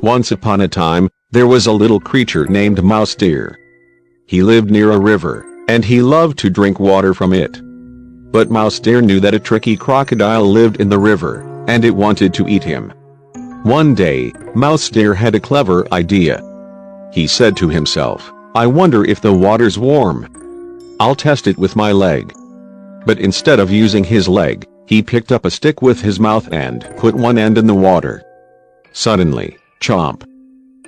Once upon a time, there was a little creature named Mouse Deer. He lived near a river, and he loved to drink water from it. But Mouse Deer knew that a tricky crocodile lived in the river, and it wanted to eat him. One day, Mouse Deer had a clever idea. He said to himself, "I wonder if the water's warm. I'll test it with my leg." But instead of using his leg, he picked up a stick with his mouth and put one end in the water. Suddenly, chomp!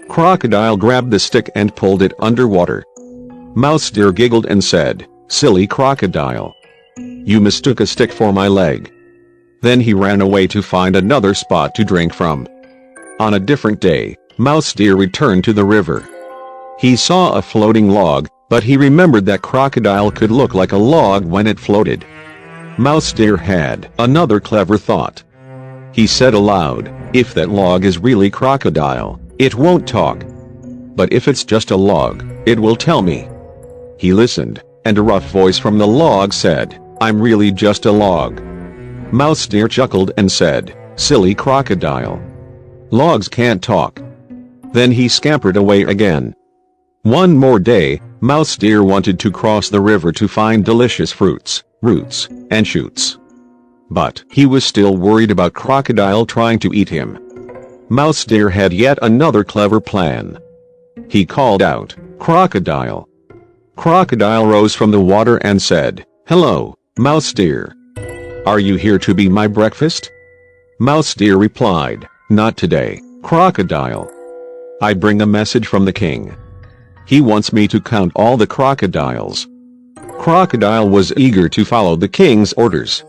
Crocodile grabbed the stick and pulled it underwater. Mouse Deer giggled and said, "Silly crocodile. You mistook a stick for my leg." Then he ran away to find another spot to drink from. On a different day, Mouse Deer returned to the river. He saw a floating log, but he remembered that crocodile could look like a log when it floated. Mouse Deer had another clever thought. He said aloud, "If that log is really crocodile, it won't talk. But if it's just a log, it will tell me." He listened, and a rough voice from the log said, "I'm really just a log." Mouse Deer chuckled and said, "Silly crocodile. Logs can't talk." Then he scampered away again. One more day, Mouse Deer wanted to cross the river to find delicious fruits, roots, and shoots. But he was still worried about Crocodile trying to eat him. Mouse Deer had yet another clever plan. He called out, "Crocodile." Crocodile rose from the water and said, "Hello, Mouse Deer. Are you here to be my breakfast?" Mouse Deer replied, "Not today, Crocodile. I bring a message from the king. He wants me to count all the crocodiles." Crocodile was eager to follow the king's orders.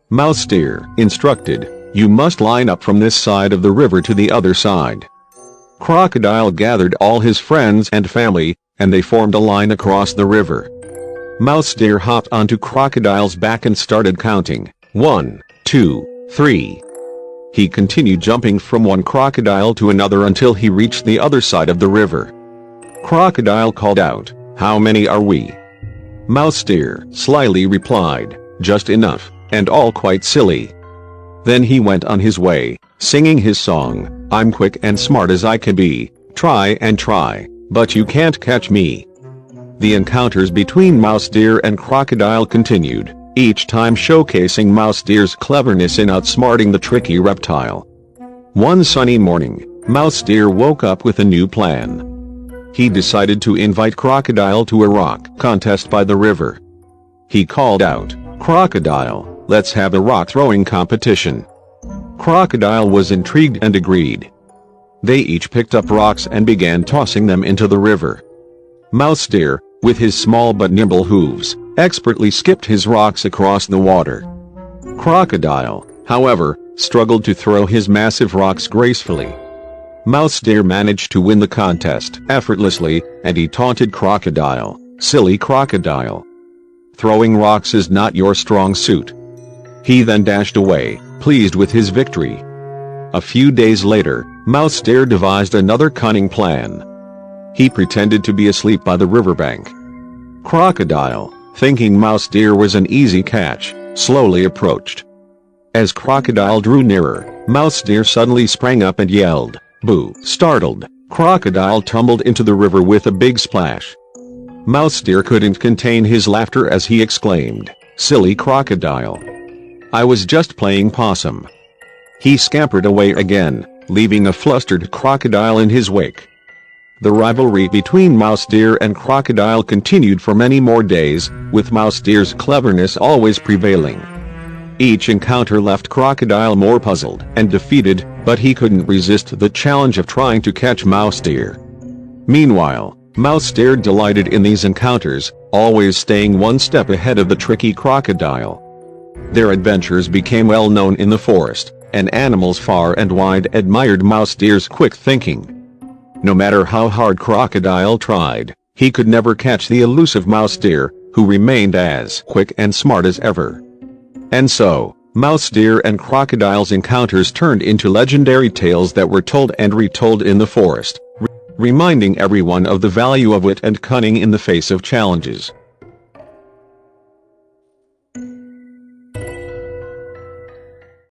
Mouse Deer instructed, "You must line up from this side of the river to the other side." Crocodile gathered all his friends and family, and they formed a line across the river. Mouse Deer hopped onto Crocodile's back and started counting, 1, 2, 3. He continued jumping from one crocodile to another until he reached the other side of the river. Crocodile called out, "How many are we?" Mouse Deer slyly replied, "Just enough, and all quite silly." Then he went on his way, singing his song, "I'm quick and smart as I can be, try and try, but you can't catch me." The encounters between Mouse Deer and Crocodile continued, each time showcasing Mouse Deer's cleverness in outsmarting the tricky reptile. One sunny morning, Mouse Deer woke up with a new plan. He decided to invite Crocodile to a rock contest by the river. He called out, "Crocodile, let's have a rock throwing competition." Crocodile was intrigued and agreed. They each picked up rocks and began tossing them into the river. Mouse Deer, with his small but nimble hooves, expertly skipped his rocks across the water. Crocodile, however, struggled to throw his massive rocks gracefully. Mouse Deer managed to win the contest effortlessly, and he taunted Crocodile, "Silly crocodile. Throwing rocks is not your strong suit." He then dashed away, pleased with his victory. A few days later, Mouse Deer devised another cunning plan. He pretended to be asleep by the riverbank. Crocodile, thinking Mouse Deer was an easy catch, slowly approached. As Crocodile drew nearer, Mouse Deer suddenly sprang up and yelled, "Boo!" Startled, Crocodile tumbled into the river with a big splash. Mouse Deer couldn't contain his laughter as he exclaimed, "Silly crocodile. I was just playing possum." He scampered away again, leaving a flustered Crocodile in his wake. The rivalry between Mouse Deer and Crocodile continued for many more days, with Mouse Deer's cleverness always prevailing. Each encounter left Crocodile more puzzled and defeated, but he couldn't resist the challenge of trying to catch Mouse Deer. Meanwhile, Mouse Deer delighted in these encounters, always staying one step ahead of the tricky crocodile. Their adventures became well known in the forest, and animals far and wide admired Mouse Deer's quick thinking. No matter how hard Crocodile tried, he could never catch the elusive Mouse Deer, who remained as quick and smart as ever. And so, Mouse Deer and Crocodile's encounters turned into legendary tales that were told and retold in the forest, reminding everyone of the value of wit and cunning in the face of challenges.